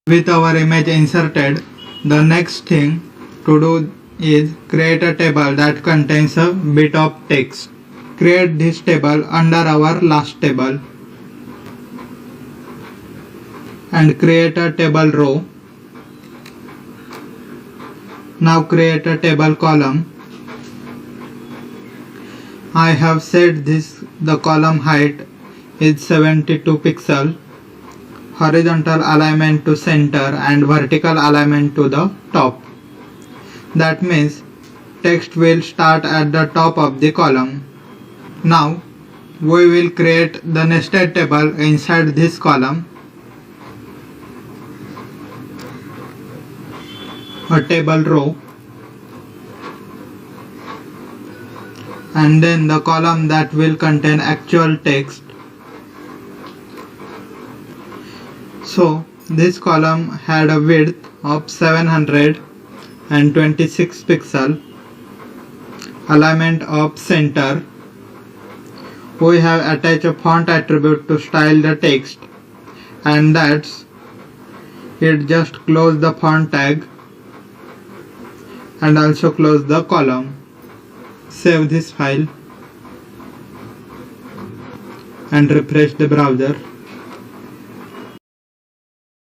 With our image inserted, the next thing to do is create a table that contains a bit of text. Create this table under our last table and create a table row. Now create a table column. I have set the column height is 72 pixel, horizontal alignment to center and vertical alignment to the top. That means text will start at the top of the column. Now we will create the nested table inside this column. A table row, and then the column that will contain actual text. So this column had a width of 726 pixel, alignment of center. We have attached a font attribute to style the text, and that's it. Just close the font tag and also close the column. Save this file and refresh the browser.